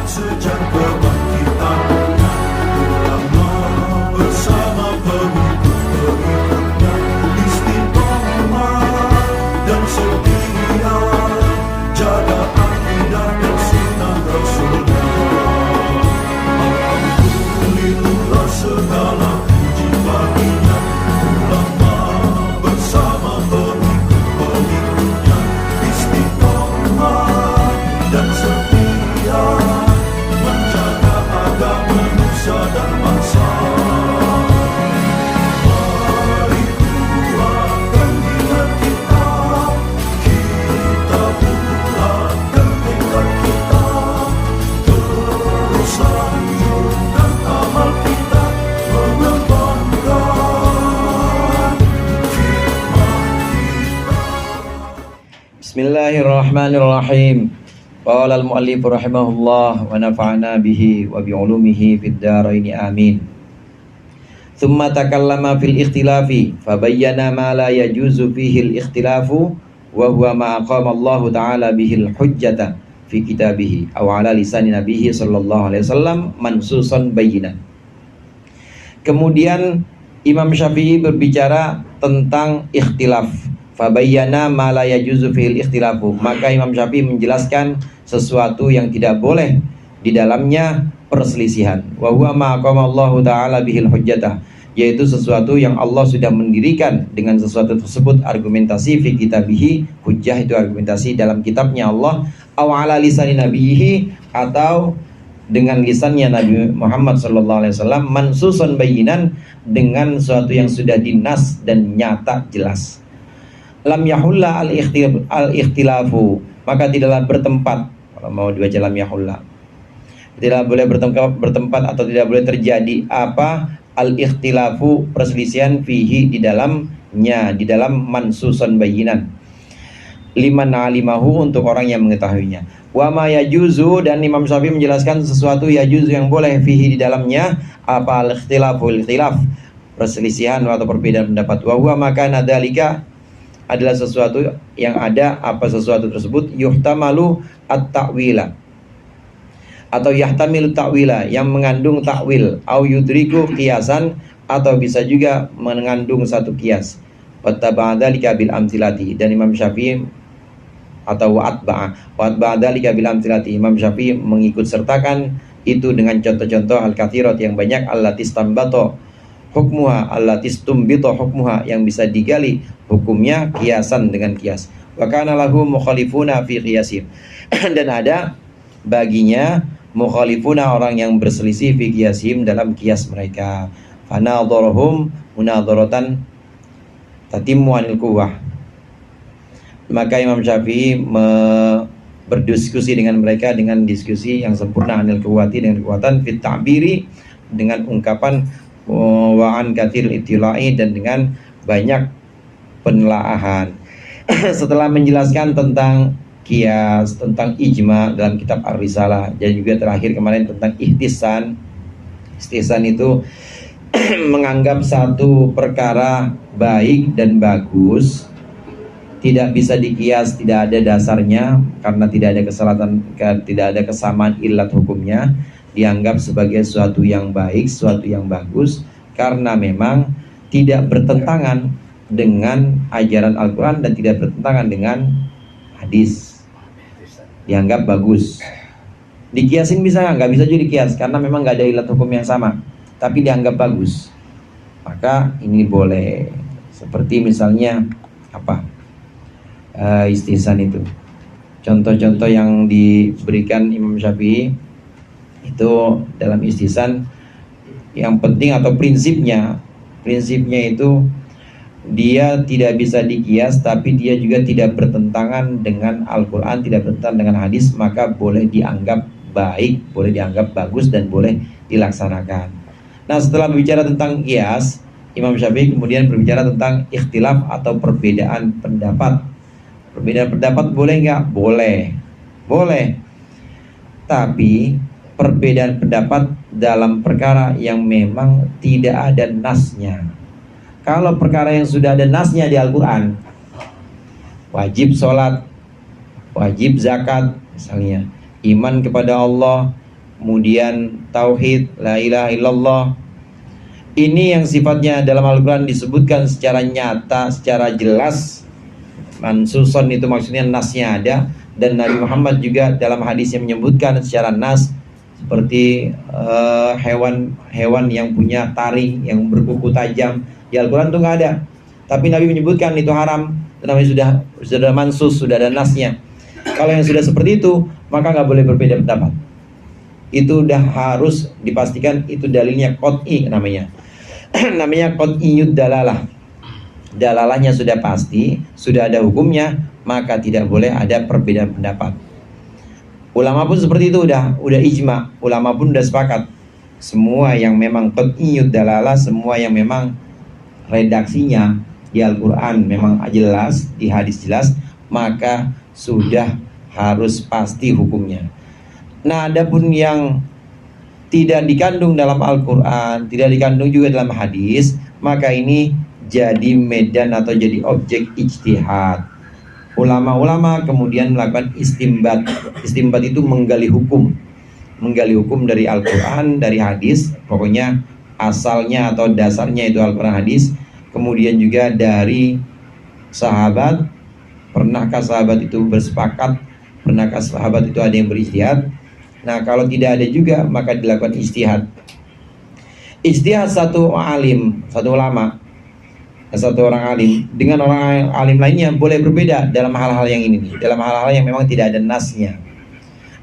sejak kebangkitannya, ulama bersama pengikut-pengikutnya istiqomah dan setia, jaga akidah dan sunnah Rasulnya. Alhamdulillah segala puji baginya, ulama bersama pengikut-pengikutnya istiqomah dan setia, menjaga agama Nusa dan bangsa. Mari kuatkan niat kita, kita bulatkan tekad kita, terus lanjutkan amal kita, mengembangkan khidmat kita. Bismillahirrahmanirrahim. Qala al-muallif rahimahullah wa nafa'ana bihi wa bi'ulumihi fid dharain amin. Thumma takallama fil ikhtilafi fabayyana ma la yajuzu fihi al-ikhtilafu wa huwa ma aqama Allah ta'ala bihi al-hujjata fi kitabihi aw ala lisani nabihi sallallahu alaihi wasallam mansusan bayyinan. Kemudian Imam Syafi'i berbicara tentang ikhtilaf. Fabayyana ma la yajuzu fil ikhtilafu. Maka Imam Syafi'i menjelaskan sesuatu yang tidak boleh di dalamnya perselisihan. Wa huwa ma aqama Allah taala bihil hujjatah, yaitu sesuatu yang Allah sudah mendirikan dengan sesuatu tersebut argumentasi fi kitabihi. Hujjah itu argumentasi dalam kitabnya Allah, aw ala lisani nabihi, atau dengan lisannya Nabi Muhammad sallallahu alaihi wasallam, mansusan bayinan, dengan sesuatu yang sudah dinas dan nyata jelas. Lam yahulla al-ikhtilafu, maka tidaklah bertempat, kalau mau dibaca lam yahulla, tidak boleh bertempat atau tidak boleh terjadi apa al-ikhtilafu, perselisihan, fihi, di dalamnya, di dalam mansusan bayinan, liman alimahu, untuk orang yang mengetahuinya. Wa ma yajuzu, dan Imam Syafi'i menjelaskan sesuatu yajuzu yang boleh, fihi, di dalamnya, apa al-ikhtilaf, perselisihan atau perbedaan pendapat. Wa huwa maka nadalika, adalah sesuatu yang ada apa sesuatu tersebut yuhtamalu at-ta'wila, atau yahtamilu ta'wila, yang mengandung takwil, au yudriku qiyasan, atau bisa juga mengandung satu qiyas. Wattaba'adzalika bil amthilati, dan Imam Syafi'i atau wa'atba'adzalika bil amthilati, Imam Syafi'i mengikut sertakan itu dengan contoh-contoh al-kathirat yang banyak, allatistambato hukmuha, allatistumbitu hukmuha, yang bisa digali hukumnya kiasan dengan kias. Wa kana lahu mukhalifuna fi qiyasim, dan ada baginya mukhalifuna, orang yang berselisih fi qiyasim, dalam kias mereka. Fanadharahum munadharatan tatimmu anil quwwah, maka Imam Syafi'i berdiskusi dengan mereka dengan diskusi yang sempurna, anil quwwati, dengan kekuatan, fit ta'biri, dengan ungkapan, wa'an kathir itilai, dan dengan banyak penelaahan. Setelah menjelaskan tentang qiyas, tentang ijma dalam kitab Ar-Risalah, dan juga terakhir kemarin tentang ihtisan. Ihtisan itu menganggap satu perkara baik dan bagus, tidak bisa dikias, tidak ada dasarnya, karena tidak ada kesalahan, tidak ada kesamaan ilat hukumnya, dianggap sebagai sesuatu yang baik, sesuatu yang bagus, karena memang tidak bertentangan dengan ajaran Al-Quran dan tidak bertentangan dengan hadis, dianggap bagus. Dikiasin bisa nggak bisa juga dikias, karena memang nggak ada ilat hukum yang sama, tapi dianggap bagus, maka ini boleh. Seperti misalnya apa, istihsan itu, contoh-contoh yang diberikan Imam Syafi'i itu dalam istihsan, yang penting atau prinsipnya itu dia tidak bisa dikias, tapi dia juga tidak bertentangan dengan Al-Quran, tidak bertentangan dengan hadis, maka boleh dianggap baik, boleh dianggap bagus, dan boleh dilaksanakan. Nah, setelah berbicara tentang kias, Imam Syafi'i kemudian berbicara tentang ikhtilaf atau perbedaan pendapat. Perbedaan pendapat boleh nggak? Boleh. Tapi perbedaan pendapat dalam perkara yang memang tidak ada nasnya. Kalau perkara yang sudah ada nasnya di Al-Quran, wajib sholat, wajib zakat misalnya, iman kepada Allah, kemudian tauhid, la ilaha illallah. Ini yang sifatnya dalam Al-Quran disebutkan secara nyata, secara jelas. Mansuson itu maksudnya nasnya ada, dan Nabi Muhammad juga dalam hadisnya menyebutkan secara nas, seperti hewan-hewan yang punya taring, yang berkuku tajam. Di Al-Quran itu nggak ada, tapi Nabi menyebutkan itu haram. Itu namanya sudah mansus, sudah ada nasnya. Kalau yang sudah seperti itu, maka nggak boleh berbeda pendapat. Itu udah harus dipastikan itu dalilnya qot'i namanya. Namanya qot'iyud dalalah. Dalalahnya sudah pasti, sudah ada hukumnya, maka tidak boleh ada perbedaan pendapat. Ulama pun seperti itu, udah ijma. Ulama pun udah sepakat. Semua yang memang qot'iyud dalalah, semua yang memang redaksinya di Al-Quran memang jelas, di hadis jelas, maka sudah harus pasti hukumnya. Nah, adapun yang tidak dikandung dalam Al-Quran, tidak dikandung juga dalam hadis, maka ini jadi medan atau jadi objek ijtihad. Ulama-ulama kemudian melakukan istimbat. Istimbat itu menggali hukum dari Al-Quran, dari hadis. Pokoknya asalnya atau dasarnya itu Al-Quran, hadis. Kemudian juga dari sahabat. Pernahkah sahabat itu bersepakat? Pernahkah sahabat itu ada yang berijtihad? Nah, kalau tidak ada juga, maka dilakukan ijtihad. Ijtihad satu alim, satu ulama, satu orang alim dengan orang alim lainnya boleh berbeda dalam hal-hal yang ini, dalam hal-hal yang memang tidak ada nasnya.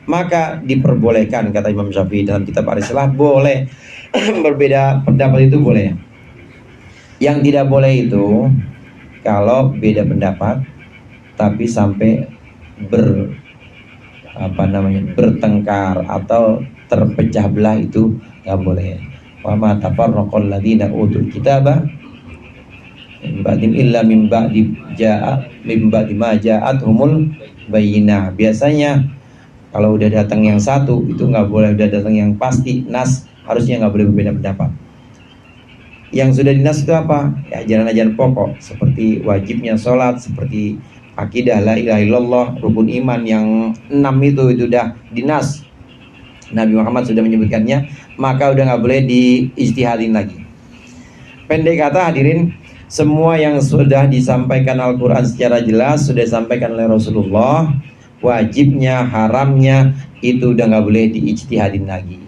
Maka diperbolehkan, kata Imam Syafi'i dalam kitab Ar-Risalah, boleh berbeda pendapat, itu boleh. Yang tidak boleh itu kalau beda pendapat tapi sampai bertengkar atau terpecah belah, itu nggak boleh. Wa ma tafarraqal ladzina utul kitaba illa min ba'di ma ja'athumul bayyinah. Biasanya kalau udah datang yang satu itu nggak boleh, udah datang yang pasti nas, harusnya nggak boleh berbeda pendapat. Yang sudah dinas itu apa? Ya, ajaran-ajaran pokok seperti wajibnya sholat, seperti akidah la ilaha illallah, rukun iman yang 6 itu udah dinas. Nabi Muhammad sudah menyebutkannya, maka udah nggak boleh diijtihadin lagi. Pendek kata hadirin, semua yang sudah disampaikan Al-Quran secara jelas, sudah disampaikan oleh Rasulullah, wajibnya, haramnya, itu udah nggak boleh diijtihadin lagi.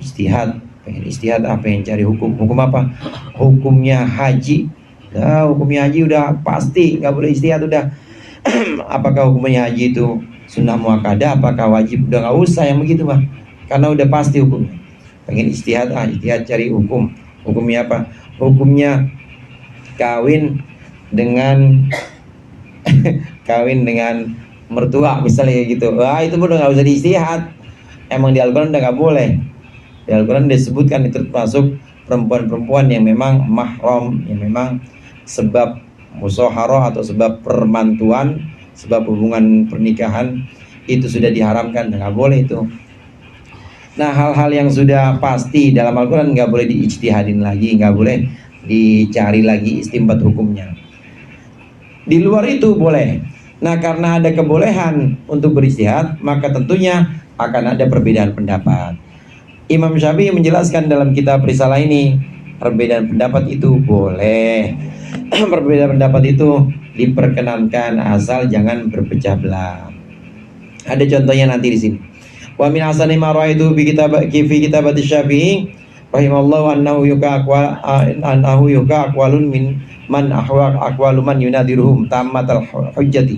Ijtihad, pengen ijtihad apa, yang cari hukum apa? Hukumnya haji. Nah, hukumnya haji udah pasti, nggak boleh ijtihad udah. Apakah hukumnya haji itu sunnah muakkadah, apakah wajib, udah nggak usah yang begitu mah, karena udah pasti hukumnya. Pengen ijtihad, ijtihad cari hukum. Hukumnya apa? Hukumnya kawin dengan mertua misalnya gitu. Wah, itu udah nggak usah diijtihad. Emang di Al-Quran udah nggak boleh. Di Al-Quran disebutkan itu termasuk perempuan-perempuan yang memang mahram, yang memang sebab musyawarah atau sebab permantuan, sebab hubungan pernikahan, itu sudah diharamkan, nggak boleh itu. Nah, hal-hal yang sudah pasti dalam Al-Quran nggak boleh diijtihadin lagi, nggak boleh dicari lagi istimbat hukumnya. Di luar itu boleh. Nah, karena ada kebolehan untuk berijtihad, maka tentunya akan ada perbedaan pendapat. Imam Syafi'i menjelaskan dalam kitab Risalah ini, perbedaan pendapat itu boleh. Perbedaan pendapat itu diperkenankan asal jangan berpecah belah. Ada contohnya nanti di sini. Wa min hasani ma ra'aitu fi kitab Syafi'i rahimallahu annahu yuka aqwalun min man aqwalu man yunadiruhum tammatal hujjati.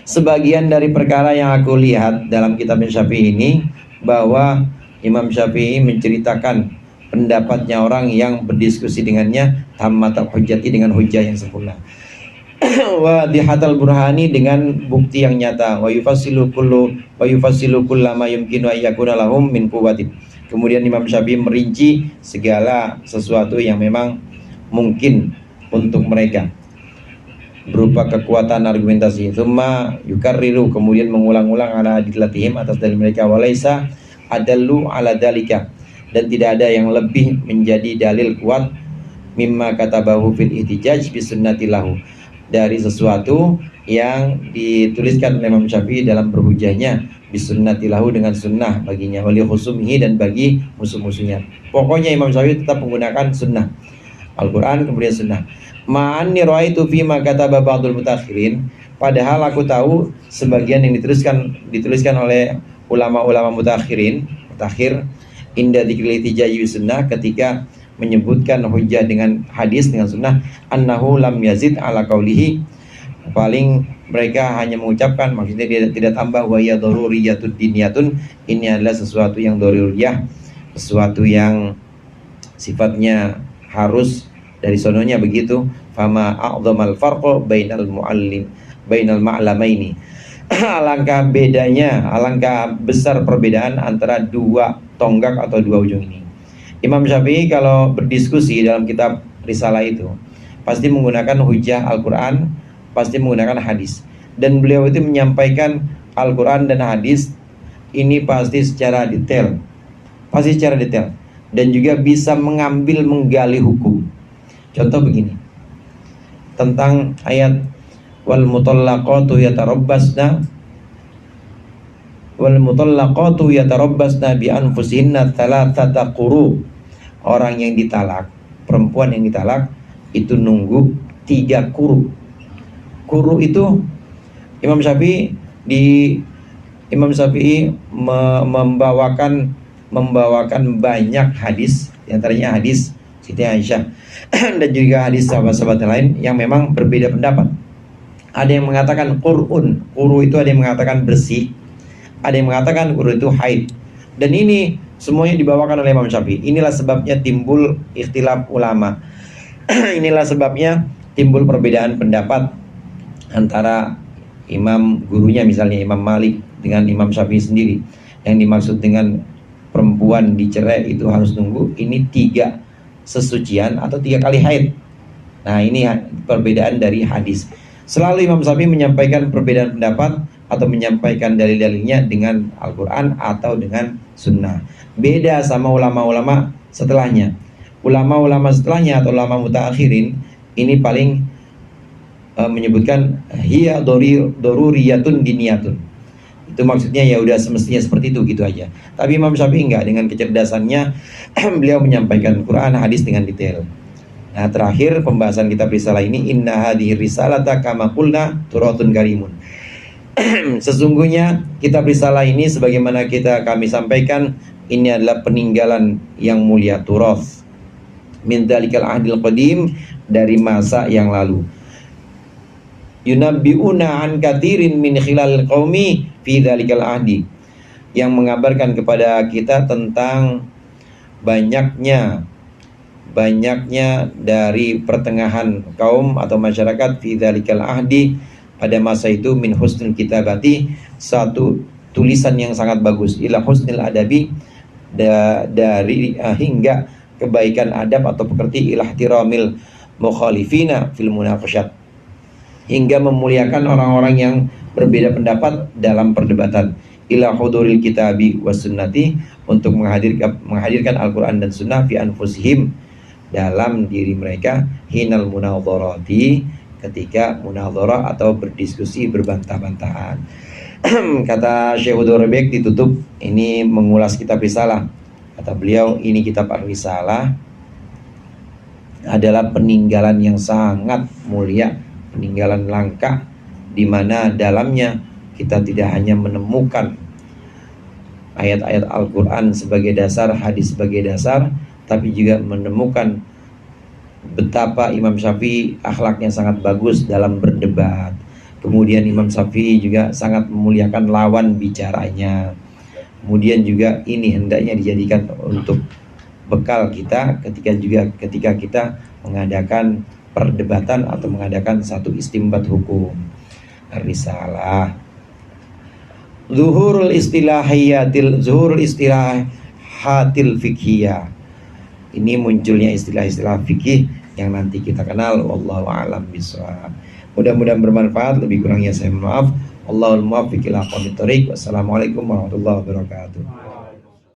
Sebagian dari perkara yang aku lihat dalam kitab Syafi'i ini, bahwa Imam Syafi'i menceritakan pendapatnya orang yang berdiskusi dengannya tammatal hujjati, dengan hujjah yang sempurna. Wa dihatal burhani, dengan bukti yang nyata. Wa yufassilu kullama yumkinu ayyakuna lahum min quwwatin. Kemudian Imam Syafi'i merinci segala sesuatu yang memang mungkin untuk mereka berupa kekuatan argumentasi. Tsumma yukarriru, kemudian mengulang-ulang ala adillatihim, atas dalil mereka. Walaisa adallu ala dalika, dan tidak ada yang lebih menjadi dalil kuat mimma katabahu fil ihtijaj bi sunnati lahu, dari sesuatu yang dituliskan oleh Imam Syafi'i dalam berhujahnya bisunnati lahu, dengan sunnah baginya, wali khusumihi, dan bagi musuh-musuhnya. Pokoknya Imam Syafi'i tetap menggunakan sunnah, Al-Quran kemudian sunnah. Ma'anni ra'aitu fi ma kataba ba'dul mutakhirin, padahal aku tahu sebagian yang dituliskan oleh ulama-ulama mutakhir inda dzikril ihtijaj sunnah, ketika menyebutkan hujjah dengan hadis dengan sunnah, annahu lam yazid ala qaulihi, paling mereka hanya mengucapkan, maksudnya dia tidak tambah, wa ya daruriyatud diniyatun, ini adalah sesuatu yang daruriyah, sesuatu yang sifatnya harus dari sononya begitu. Fama a'dhamal farqa bainal ma'lamaini, alangkah bedanya, alangkah besar perbedaan antara dua tonggak atau dua ujung ini. Imam Syafi'i kalau berdiskusi dalam kitab Risalah itu pasti menggunakan hujjah Al-Quran, pasti menggunakan hadis, dan beliau itu menyampaikan Al-Quran dan hadis ini pasti secara detail, dan juga bisa menggali hukum. Contoh begini, tentang ayat wal mutallaqatu yatarabbasna bi anfusihinna thalathata quru. Orang yang ditalak, perempuan yang ditalak itu nunggu 3 quru. Quru itu Imam Syafi'i membawakan banyak hadis, diantaranya hadis Siti Aisyah dan juga hadis sahabat-sahabat lain yang memang berbeda pendapat. Ada yang mengatakan qur'un, quru itu ada yang mengatakan bersih, ada yang mengatakan quru itu haid. Dan ini semuanya dibawakan oleh Imam Syafi'i. Inilah sebabnya timbul ikhtilaf ulama. Inilah sebabnya timbul perbedaan pendapat antara imam gurunya, misalnya Imam Malik dengan Imam Syafi'i sendiri. Yang dimaksud dengan perempuan dicerai itu harus nunggu ini 3 sesucian atau 3 kali haid. Nah, ini perbedaan dari hadis. Selalu Imam Syafi'i menyampaikan perbedaan pendapat atau menyampaikan dalil-dalilnya dengan Al-Quran atau dengan sunnah. Beda sama ulama-ulama setelahnya. Ulama-ulama setelahnya atau ulama mutaakhirin ini paling menyebutkan hiya daruriyatun diniyatun. Itu maksudnya ya udah semestinya seperti itu gitu aja. Tapi Imam Syafi'i enggak, dengan kecerdasannya beliau menyampaikan Quran hadis dengan detail. Nah, terakhir pembahasan kitab risalah ini, inna hadhihi risalata kama qulna turatun karimun. Sesungguhnya kitab risalah ini sebagaimana kami sampaikan, ini adalah peninggalan yang mulia, turath min dzalikal ahdil qadim, dari masa yang lalu. Yunabbi'una an katsirin min khilal qaumi fi dzalikal ahdi, yang mengabarkan kepada kita tentang banyaknya dari pertengahan kaum atau masyarakat fi dzalikal ahdi, pada masa itu, min husnul kitabati, satu tulisan yang sangat bagus, ila husnil adabi, dari hingga kebaikan adab atau pekerti, ila ihtiramil mukhalifina fil munaqasyat, hingga memuliakan orang-orang yang berbeda pendapat dalam perdebatan, ila huduril kitabi was sunnati, untuk menghadirkan Al-Quran dan sunnah, fi anfusihim, dalam diri mereka, hinal munadharati, ketika munadharah atau berdiskusi berbantah-bantahan. Kata Syekh Hudhur Rabiq ditutup ini mengulas kitab risalah. Kata beliau, ini kitab Ar-Risalah adalah peninggalan yang sangat mulia, peninggalan langka, di mana dalamnya kita tidak hanya menemukan ayat-ayat Al-Quran sebagai dasar, hadis sebagai dasar, tapi juga menemukan betapa Imam Syafi'i akhlaknya sangat bagus dalam berdebat. Kemudian Imam Syafi'i juga sangat memuliakan lawan bicaranya. Kemudian juga ini hendaknya dijadikan untuk bekal kita ketika kita mengadakan perdebatan atau mengadakan satu istimbat hukum. Risalah. Zuhurul istilahatil fiqhiyah. Ini munculnya istilah-istilah fikih yang nanti kita kenal. Wallahu a'lam bishawab. Mudah-mudahan bermanfaat. Lebih kurangnya saya mohon maaf. Allahul muwaffiq ila aqwamit thoriq. Wassalamualaikum warahmatullahi wabarakatuh.